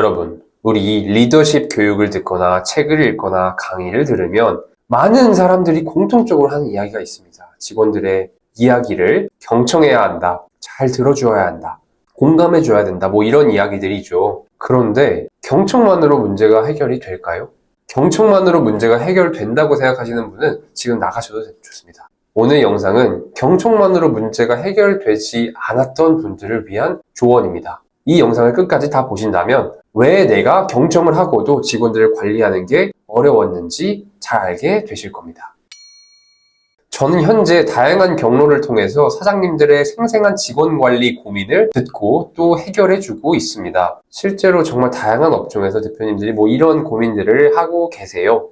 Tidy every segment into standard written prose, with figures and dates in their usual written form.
여러분, 우리 리더십 교육을 듣거나 책을 읽거나 강의를 들으면 많은 사람들이 공통적으로 하는 이야기가 있습니다. 직원들의 이야기를 경청해야 한다. 잘 들어주어야 한다. 공감해줘야 된다. 뭐 이런 이야기들이죠. 그런데 경청만으로 문제가 해결이 될까요? 경청만으로 문제가 해결된다고 생각하시는 분은 지금 나가셔도 좋습니다. 오늘 영상은 경청만으로 문제가 해결되지 않았던 분들을 위한 조언입니다. 이 영상을 끝까지 다 보신다면 왜 내가 경청을 하고도 직원들을 관리하는 게 어려웠는지 잘 알게 되실 겁니다. 저는 현재 다양한 경로를 통해서 사장님들의 생생한 직원 관리 고민을 듣고 또 해결해주고 있습니다. 실제로 정말 다양한 업종에서 대표님들이 이런 고민들을 하고 계세요.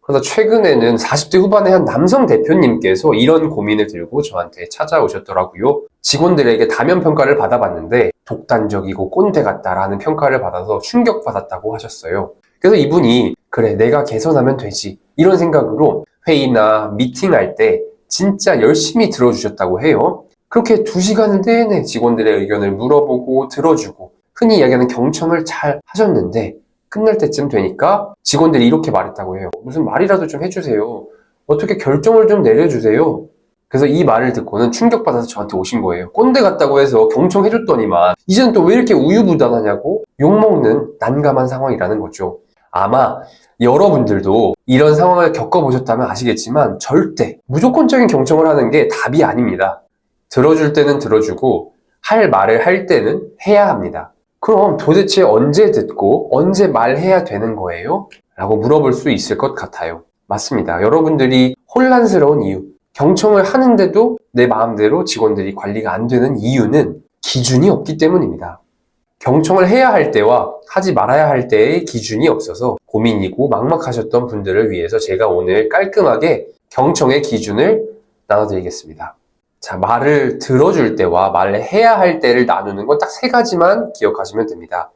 그래서 최근에는 40대 후반의 한 남성 대표님께서 이런 고민을 들고 저한테 찾아오셨더라고요. 직원들에게 다면 평가를 받아봤는데 독단적이고 꼰대 같다라는 평가를 받아서 충격받았다고 하셨어요. 그래서 이분이 그래 내가 개선하면 되지 이런 생각으로 회의나 미팅할 때 진짜 열심히 들어주셨다고 해요. 그렇게 2시간을 내내 직원들의 의견을 물어보고 들어주고 흔히 이야기하는 경청을 잘 하셨는데 끝날 때쯤 되니까 직원들이 이렇게 말했다고 해요. 무슨 말이라도 좀 해주세요. 어떻게 결정을 좀 내려주세요. 그래서 이 말을 듣고는 충격받아서 저한테 오신 거예요. 꼰대 같다고 해서 경청해줬더니만 이제는 또 왜 이렇게 우유부단하냐고 욕먹는 난감한 상황이라는 거죠. 아마 여러분들도 이런 상황을 겪어보셨다면 아시겠지만 절대 무조건적인 경청을 하는 게 답이 아닙니다. 들어줄 때는 들어주고 할 말을 할 때는 해야 합니다. 그럼 도대체 언제 듣고 언제 말해야 되는 거예요? 라고 물어볼 수 있을 것 같아요. 맞습니다. 여러분들이 혼란스러운 이유, 경청을 하는데도 내 마음대로 직원들이 관리가 안 되는 이유는 기준이 없기 때문입니다. 경청을 해야 할 때와 하지 말아야 할 때의 기준이 없어서 고민이고 막막하셨던 분들을 위해서 제가 오늘 깔끔하게 경청의 기준을 나눠드리겠습니다. 자, 말을 들어줄 때와 말을 해야 할 때를 나누는 건 딱 3가지만 기억하시면 됩니다.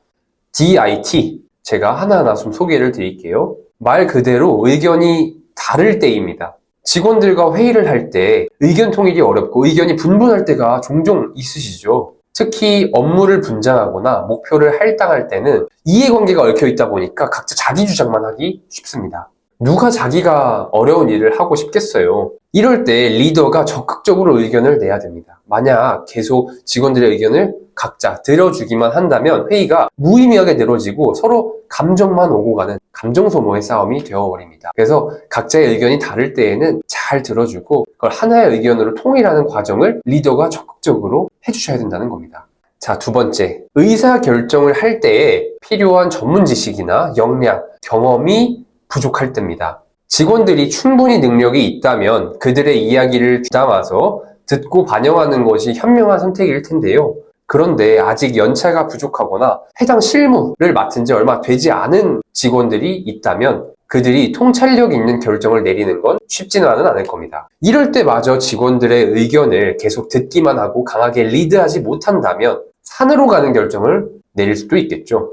DIT, 제가 하나하나 좀 소개를 드릴게요. 말 그대로 의견이 다를 때입니다. 직원들과 회의를 할 때 의견 통일이 어렵고 의견이 분분할 때가 종종 있으시죠. 특히 업무를 분장하거나 목표를 할당할 때는 이해관계가 얽혀 있다 보니까 각자 자기 주장만 하기 쉽습니다. 누가 자기가 어려운 일을 하고 싶겠어요. 이럴 때 리더가 적극적으로 의견을 내야 됩니다. 만약 계속 직원들의 의견을 각자 들어주기만 한다면 회의가 무의미하게 늘어지고 서로 감정만 오고 가는 감정 소모의 싸움이 되어버립니다. 그래서 각자의 의견이 다를 때에는 잘 들어주고 그걸 하나의 의견으로 통일하는 과정을 리더가 적극적으로 해주셔야 된다는 겁니다. 자, 2번째, 의사결정을 할 때에 필요한 전문 지식이나 역량, 경험이 부족할 때입니다. 직원들이 충분히 능력이 있다면 그들의 이야기를 담아서 듣고 반영하는 것이 현명한 선택일 텐데요. 그런데 아직 연차가 부족하거나 해당 실무를 맡은 지 얼마 되지 않은 직원들이 있다면 그들이 통찰력 있는 결정을 내리는 건 쉽지는 않을 겁니다. 이럴 때마저 직원들의 의견을 계속 듣기만 하고 강하게 리드하지 못한다면 산으로 가는 결정을 내릴 수도 있겠죠.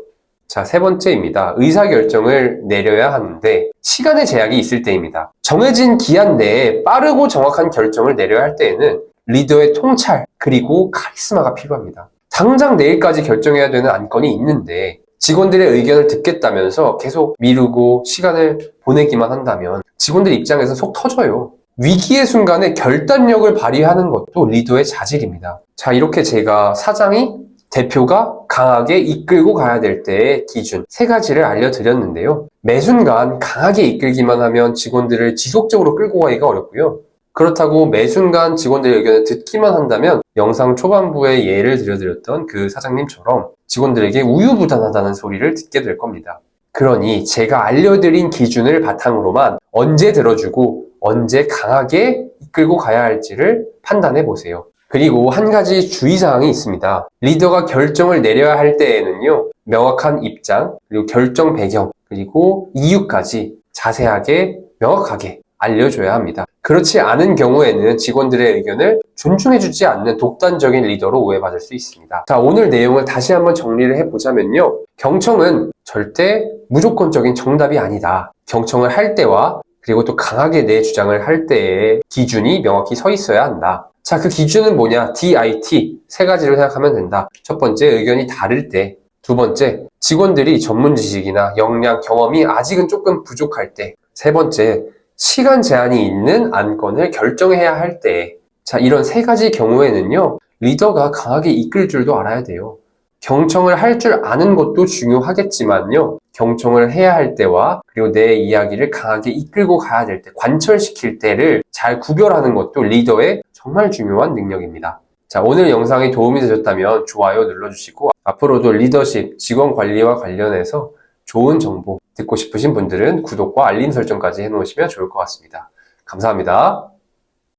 자, 3번째입니다. 의사결정을 내려야 하는데 시간의 제약이 있을 때입니다. 정해진 기한 내에 빠르고 정확한 결정을 내려야 할 때에는 리더의 통찰 그리고 카리스마가 필요합니다. 당장 내일까지 결정해야 되는 안건이 있는데 직원들의 의견을 듣겠다면서 계속 미루고 시간을 보내기만 한다면 직원들 입장에서 속 터져요. 위기의 순간에 결단력을 발휘하는 것도 리더의 자질입니다. 자, 이렇게 제가 사장이 대표가 강하게 이끌고 가야 될 때의 기준 3가지를 알려드렸는데요. 매 순간 강하게 이끌기만 하면 직원들을 지속적으로 끌고 가기가 어렵고요. 그렇다고 매 순간 직원들의 의견을 듣기만 한다면 영상 초반부에 예를 들어드렸던 그 사장님처럼 직원들에게 우유부단하다는 소리를 듣게 될 겁니다. 그러니 제가 알려드린 기준을 바탕으로만 언제 들어주고 언제 강하게 이끌고 가야 할지를 판단해 보세요. 그리고 한 가지 주의사항이 있습니다. 리더가 결정을 내려야 할 때에는요, 명확한 입장, 그리고 결정 배경, 그리고 이유까지 자세하게, 명확하게 알려줘야 합니다. 그렇지 않은 경우에는 직원들의 의견을 존중해주지 않는 독단적인 리더로 오해받을 수 있습니다. 자, 오늘 내용을 다시 한번 정리를 해보자면요. 경청은 절대 무조건적인 정답이 아니다. 경청을 할 때와 그리고 또 강하게 내 주장을 할 때의 기준이 명확히 서 있어야 한다. 자, 그 기준은 뭐냐? DIT 3가지로 생각하면 된다. 첫 번째, 의견이 다를 때. 두 번째, 직원들이 전문 지식이나 역량, 경험이 아직은 조금 부족할 때. 세 번째, 시간 제한이 있는 안건을 결정해야 할 때. 자, 이런 세 가지 경우에는요, 리더가 강하게 이끌 줄도 알아야 돼요. 경청을 할 줄 아는 것도 중요하겠지만요, 경청을 해야 할 때와 그리고 내 이야기를 강하게 이끌고 가야 될 때, 관철시킬 때를 잘 구별하는 것도 리더의 정말 중요한 능력입니다. 자, 오늘 영상이 도움이 되셨다면 좋아요 눌러주시고, 앞으로도 리더십, 직원 관리와 관련해서 좋은 정보 듣고 싶으신 분들은 구독과 알림 설정까지 해놓으시면 좋을 것 같습니다. 감사합니다.